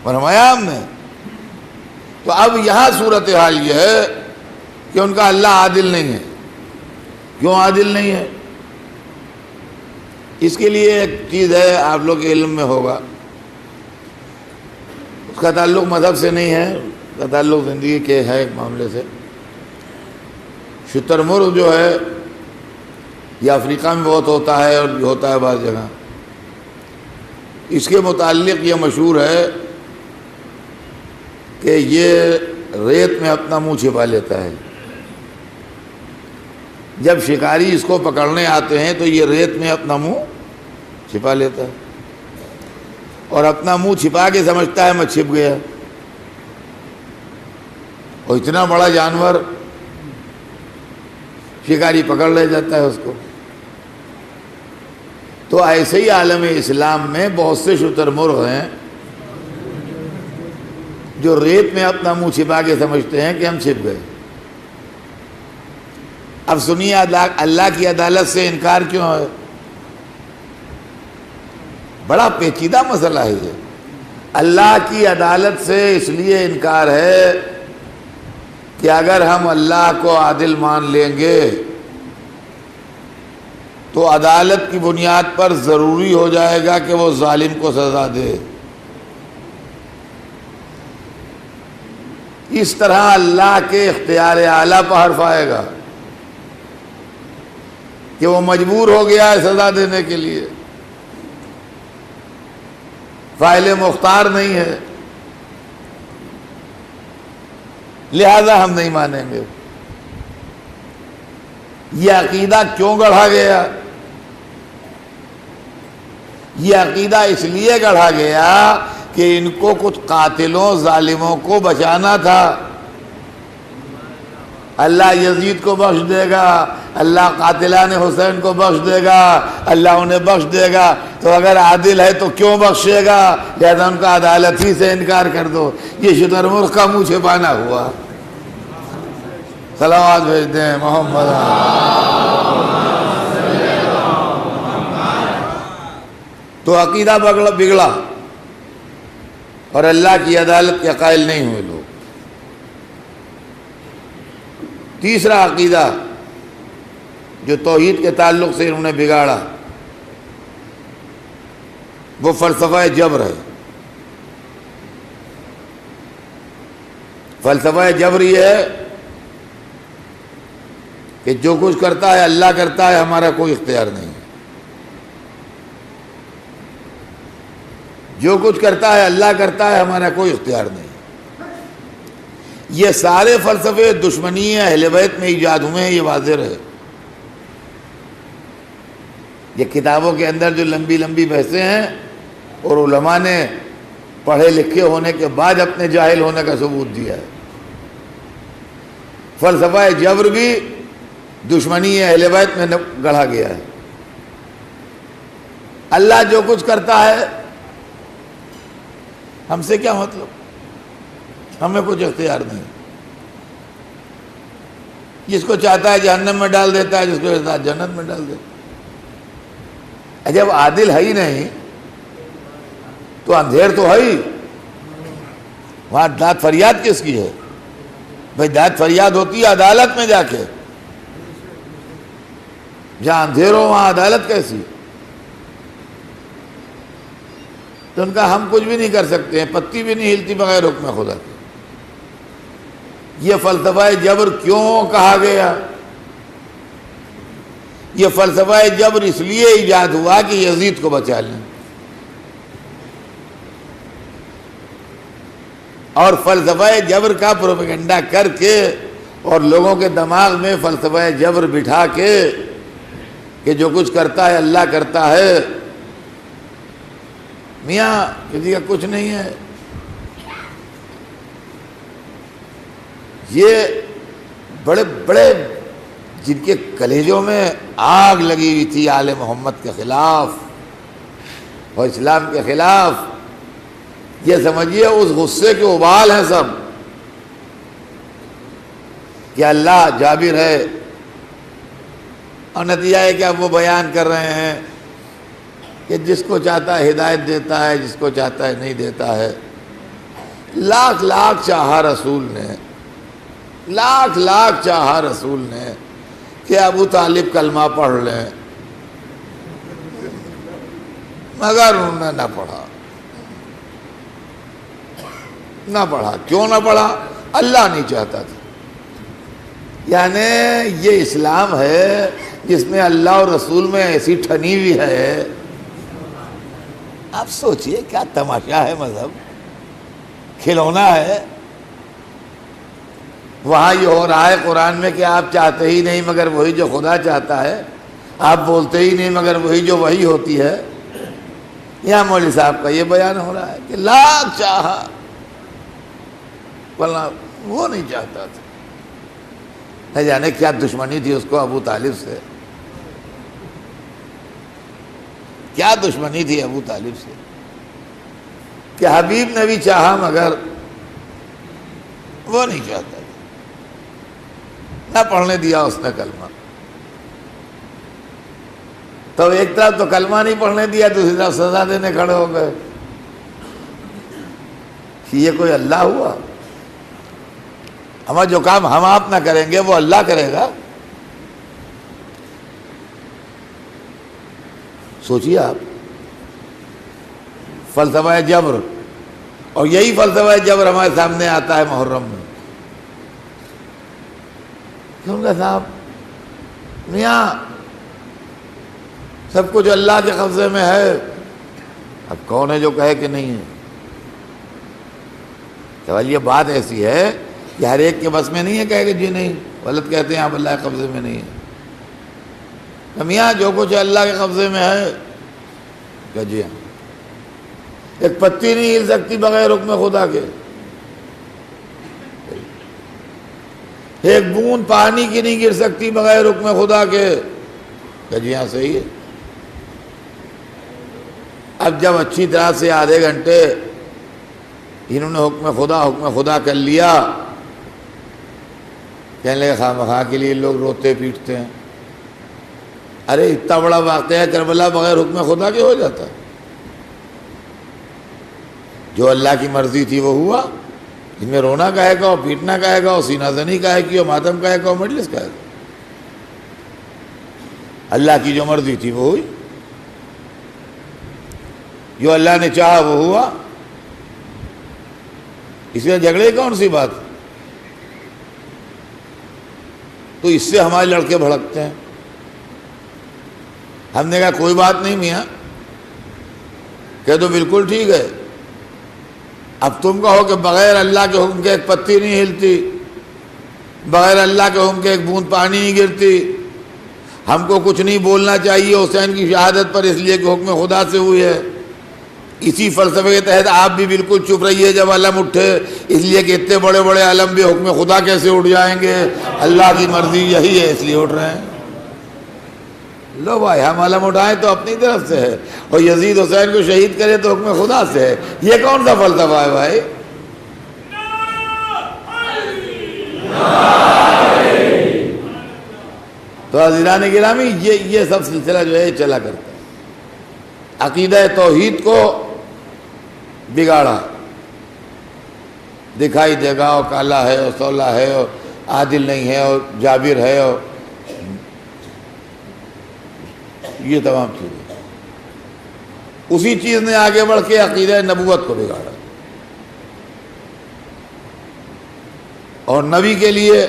فرمایا ہم نے. تو اب یہاں صورتحال یہ ہے کہ ان کا اللہ عادل نہیں ہے. کیوں عادل نہیں ہے؟ اس کے لیے ایک چیز ہے، آپ لوگ کے علم میں ہوگا، اس کا تعلق مذہب سے نہیں ہے، اس کا تعلق زندگی کے ہے ایک معاملے سے. شتر مرغ جو ہے یہ افریقہ میں بہت ہوتا ہے اور بھی ہوتا ہے بعض جگہ. اس کے متعلق یہ مشہور ہے کہ یہ ریت میں اپنا منہ چھپا لیتا ہے. جب شکاری اس کو پکڑنے آتے ہیں تو یہ ریت میں اپنا منہ چھپا لیتا ہے اور اپنا منہ چھپا کے سمجھتا ہے میں چھپ گیا. اور اتنا بڑا جانور شکاری پکڑ لے جاتا ہے اس کو. تو ایسے ہی عالم اسلام میں بہت سے شتر مرغ ہیں جو ریت میں اپنا منہ چھپا کے سمجھتے ہیں کہ ہم چھپ گئے. اب سنیے اللہ کی عدالت سے انکار کیوں ہے؟ بڑا پیچیدہ مسئلہ ہے یہ. اللہ کی عدالت سے اس لیے انکار ہے کہ اگر ہم اللہ کو عادل مان لیں گے تو عدالت کی بنیاد پر ضروری ہو جائے گا کہ وہ ظالم کو سزا دے. اس طرح اللہ کے اختیار اعلیٰ پر حرف آئے گا کہ وہ مجبور ہو گیا ہے سزا دینے کے لیے، فاعل مختار نہیں ہے، لہذا ہم نہیں مانیں گے. یہ عقیدہ کیوں گڑھا گیا؟ یہ عقیدہ اس لیے گڑھا گیا کہ ان کو کچھ قاتلوں ظالموں کو بچانا تھا. اللہ یزید کو بخش دے گا، اللہ قاتلان حسین کو بخش دے گا، اللہ انہیں بخش دے گا. تو اگر عادل ہے تو کیوں بخشے گا؟ لہذا ان کا عدالت ہی سے انکار کر دو. یہ شتر مرغ کا منہ چھپانا ہوا. صلوات بھیج دیں محمد. تو عقیدہ بگڑا اور اللہ کی عدالت کے قائل نہیں ہوئے لوگ. تیسرا عقیدہ جو توحید کے تعلق سے انہوں نے بگاڑا وہ فلسفہ جبر ہے. فلسفہ جبر یہ ہے کہ جو کچھ کرتا ہے اللہ کرتا ہے، ہمارا کوئی اختیار نہیں. جو کچھ کرتا ہے اللہ کرتا ہے، ہمارا کوئی اختیار نہیں. یہ سارے فلسفے دشمنی اہل بیت میں ایجاد ہوئے ہیں، یہ واضح رہے. یہ کتابوں کے اندر جو لمبی لمبی بحثیں ہیں اور علماء نے پڑھے لکھے ہونے کے بعد اپنے جاہل ہونے کا ثبوت دیا ہے. فلسفہ جبر بھی دشمنی اہل بیت میں گڑھا گیا ہے. اللہ جو کچھ کرتا ہے ہم سے کیا مطلب، ہمیں کچھ اختیار نہیں. جس کو چاہتا ہے جہنم میں ڈال دیتا ہے، جس کو چاہتا ہے جنت میں ڈال دیتا ہے. جب عادل ہے ہی نہیں تو اندھیر تو ہے ہی. وہاں داد فریاد کس کی ہے؟ بھائی داد فریاد ہوتی ہے عدالت میں جا کے. جہاں اندھیر ہو وہاں عدالت کیسی؟ تو ان کا ہم کچھ بھی نہیں کر سکتے ہیں، پتی بھی نہیں ہلتی بغیر حکم خدا کے. یہ فلسفہ جبر کیوں کہا گیا؟ یہ فلسفہ جبر اس لیے ایجاد ہوا کہ یزید کو بچا لیں. اور فلسفہ جبر کا پروپیگنڈا کر کے اور لوگوں کے دماغ میں فلسفہ جبر بٹھا کے کہ جو کچھ کرتا ہے اللہ کرتا ہے، میاں کسی کا کچھ نہیں ہے. یہ بڑے بڑے جن کے کلیجوں میں آگ لگی ہوئی تھی آل محمد کے خلاف اور اسلام کے خلاف، یہ سمجھیے اس غصے کے ابال ہیں سب کہ اللہ جابر ہے. اور نتیجہ ہے کہ اب وہ بیان کر رہے ہیں کہ جس کو چاہتا ہے ہدایت دیتا ہے، جس کو چاہتا ہے نہیں دیتا ہے. لاکھ لاکھ چاہا رسول نے، لاکھ لاکھ چاہا رسول نے کہ ابو طالب کلمہ پڑھ لیں، مگر انہوں نے نہ پڑھا، نہ پڑھا۔ کیوں نہ پڑھا؟ اللہ نہیں چاہتا تھا۔ یعنی یہ اسلام ہے جس میں اللہ اور رسول میں ایسی ٹھنی ہوئی ہے۔ آپ سوچئے کیا تماشا ہے، مذہب کھلونا ہے۔ وہاں یہ ہو رہا ہے قرآن میں کہ آپ چاہتے ہی نہیں مگر وہی جو خدا چاہتا ہے، آپ بولتے ہی نہیں مگر وہی جو وہی ہوتی ہے۔ یہاں مولوی صاحب کا یہ بیان ہو رہا ہے کہ لاکھ چاہا، ورنہ وہ نہیں چاہتا تھا۔ نہ جانے کیا دشمنی تھی اس کو ابو طالب سے، کیا دشمنی تھی ابو طالب سے کہ حبیب نے بھی چاہا مگر وہ نہیں چاہتا تھا، نہ پڑھنے دیا اس نے کلمہ۔ تو ایک طرف تو کلمہ نہیں پڑھنے دیا، دوسری طرف سزا دینے کھڑے ہو گئے کہ یہ کوئی اللہ ہوا؟ ہمارا جو کام ہم آپ نہ کریں گے وہ اللہ کرے گا؟ سوچیے آپ، فلسفہ جبر، اور یہی فلسفہ جبر ہمارے سامنے آتا ہے محرم میں۔ کیوں کہ صاحب میاں سب کچھ اللہ کے قبضے میں ہے، اب کون ہے جو کہے کہ نہیں ہے؟ تو یہ بات ایسی ہے کہ ہر ایک کے بس میں نہیں ہے کہے کہ جی نہیں، غلط کہتے ہیں آپ اللہ کے قبضے میں نہیں ہے۔ میاں جو کچھ اللہ کے قبضے میں ہے کہ جی ہاں، ایک پتی نہیں ہل سکتی بغیر حکم خدا کے، ایک بوند پانی کی نہیں گر سکتی بغیر حکم خدا کے کہ جی ہاں صحیح ہے۔ اب جب اچھی طرح سے آدھے گھنٹے انہوں نے حکم خدا کر لیا، کہنے لگے خواہ مخواہ کے لیے لوگ روتے پیٹتے ہیں۔ ارے اتنا بڑا واقعہ ہے کربلا بغیر حکم خدا کے ہو جاتا؟ جو اللہ کی مرضی تھی وہ ہوا، ان میں رونا کہے گا اور پیٹنا کہے گا اور سینہ زنی کہے گی اور ماتم کہے گا اور مجلس کہے گا۔ اللہ کی جو مرضی تھی وہ ہوئی، جو اللہ نے چاہا وہ ہوا۔ اس میں جھگڑے کون سی بات؟ تو اس سے ہمارے لڑکے بھڑکتے ہیں۔ ہم نے کہا کوئی بات نہیں میاں، کہ تو بالکل ٹھیک ہے، اب تم کہو کہ بغیر اللہ کے حکم کے ایک پتی نہیں ہلتی، بغیر اللہ کے حکم کے ایک بوند پانی نہیں گرتی، ہم کو کچھ نہیں بولنا چاہیے حسین کی شہادت پر اس لیے کہ حکم خدا سے ہوئی ہے۔ اسی فلسفے کے تحت آپ بھی بالکل چپ رہیے جب علم اٹھے، اس لیے کہ اتنے بڑے بڑے علم بھی حکم خدا کیسے اٹھ جائیں گے؟ اللہ کی مرضی یہی ہے اس لیے اٹھ رہے ہیں۔ لو بھائی ہم علم اٹھائیں تو اپنی طرف سے ہے، اور یزید حسین کو شہید کرے تو حکم خدا سے ہے۔ یہ کون سا فلسفہ ہے بھائی؟ تو عزیزان گرامی یہ سب سلسلہ جو ہے چلا کرتا ہے۔ عقیدہ توحید کو بگاڑا، دکھائی دے گا اور کالا ہے اور سولا ہے اور عادل نہیں ہے اور جابر ہے اور یہ تمام چیزیں۔ اسی چیز نے آگے بڑھ کے عقیدہ نبوت کو بگاڑا اور نبی کے لیے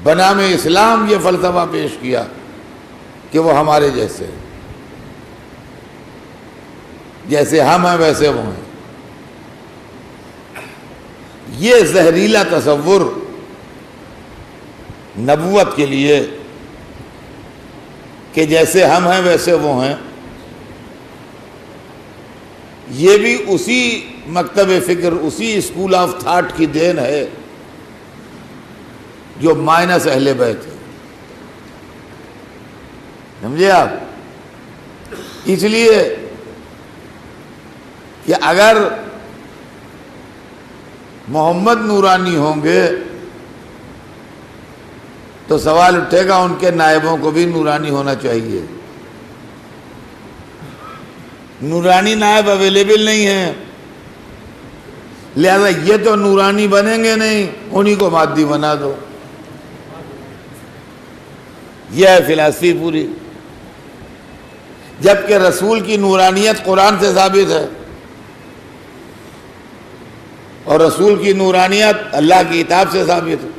بنام اسلام یہ فلسفہ پیش کیا کہ وہ ہمارے جیسے، جیسے ہم ہیں ویسے وہ ہیں۔ یہ زہریلا تصور نبوت کے لیے کہ جیسے ہم ہیں ویسے وہ ہیں، یہ بھی اسی مکتب فکر، اسی اسکول آف تھاٹ کی دین ہے جو مائنس اہل بیت ہے۔ سمجھے آپ؟ اس لیے کہ اگر محمد نورانی ہوں گے تو سوال اٹھے گا ان کے نائبوں کو بھی نورانی ہونا چاہیے۔ نورانی نائب اویلیبل نہیں ہیں، لہذا یہ تو نورانی بنیں گے نہیں، انہی کو مادی بنا دو. یہ ہے فلسفی پوری. جبکہ رسول کی نورانیت قرآن سے ثابت ہے، اور رسول کی نورانیت اللہ کی کتاب سے ثابت ہے.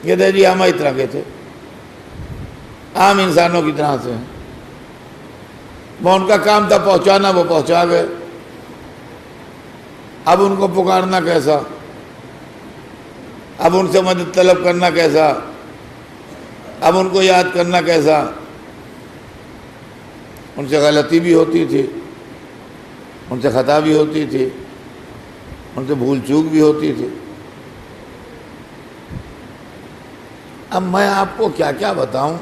یہ تھے جی ہم اس طرح کے تھے، عام انسانوں کی طرح سے. وہ ان کا کام تھا پہنچانا، وہ پہنچا گئے. اب ان کو پکارنا کیسا، اب ان سے مدد طلب کرنا کیسا، اب ان کو یاد کرنا کیسا. ان سے غلطی بھی ہوتی تھی، ان سے خطا بھی ہوتی تھی، ان سے بھول چوک بھی ہوتی تھی. اب میں آپ کو کیا کیا بتاؤں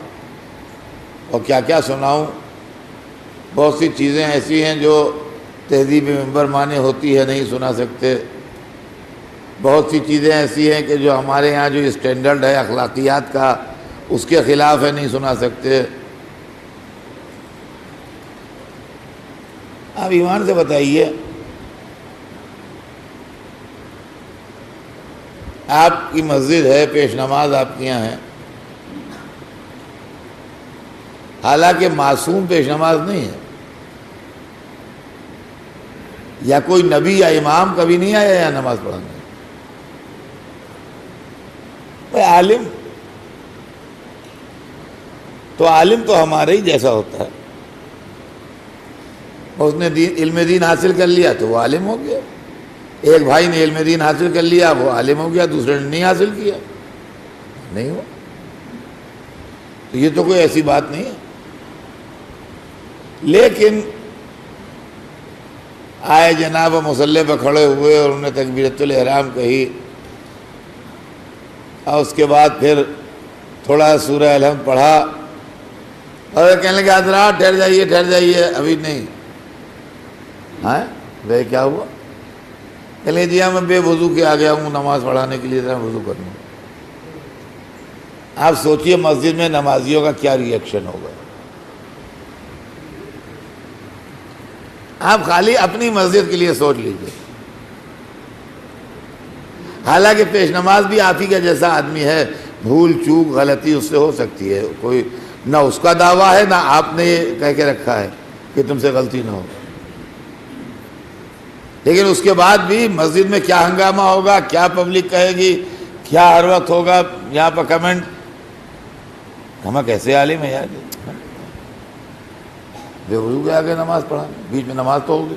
اور کیا کیا سناؤں. بہت سی چیزیں ایسی ہیں جو تہذیب منبر مانے ہوتی ہے، نہیں سنا سکتے. بہت سی چیزیں ایسی ہیں کہ جو ہمارے یہاں جو اسٹینڈرڈ ہے اخلاقیات کا، اس کے خلاف ہے، نہیں سنا سکتے. آپ ایمان سے بتائیے، آپ کی مسجد ہے، پیش نماز آپ کے یہاں ہے، حالانکہ معصوم پیش نماز نہیں ہے، یا کوئی نبی یا امام کبھی نہیں آیا یا نماز پڑھانے. عالم تو ہمارے ہی جیسا ہوتا ہے. اس نے علم دین حاصل کر لیا تو وہ عالم ہو گیا. ایک بھائی نے علم دین حاصل کر لیا، وہ عالم ہو گیا. دوسرے نے نہیں حاصل کیا، نہیں ہوا. تو یہ تو کوئی ایسی بات نہیں ہے. لیکن آئے جناب مصلی پہ کھڑے ہوئے اور انہوں نے تکبیرۃ الاحرام کہی، اور اس کے بعد پھر تھوڑا سورہ الحمد پڑھا، اور کہنے لگے حضرات ٹھہر جائیے ابھی نہیں. ہاں بھائی کیا ہوا؟ کہ لیں جی میں بے وضو کے آ گیا ہوں نماز پڑھانے کے لیے، وضو کروں. آپ سوچئے مسجد میں نمازیوں کا کیا ریئیکشن ہوگا. آپ خالی اپنی مسجد کے لیے سوچ لیجئے. حالانکہ پیش نماز بھی آپ ہی کا جیسا آدمی ہے، بھول چوک غلطی اس سے ہو سکتی ہے. کوئی نہ اس کا دعویٰ ہے، نہ آپ نے یہ کہہ کے رکھا ہے کہ تم سے غلطی نہ ہو. لیکن اس کے بعد بھی مسجد میں کیا ہنگامہ ہوگا، کیا پبلک کہے گی، کیا ہر وقت ہوگا یہاں پر کمنٹ. ہمیں کیسے عالم ہے یار، بے وضو کے آگے نماز پڑھا، بیچ میں نماز تو ہوگی.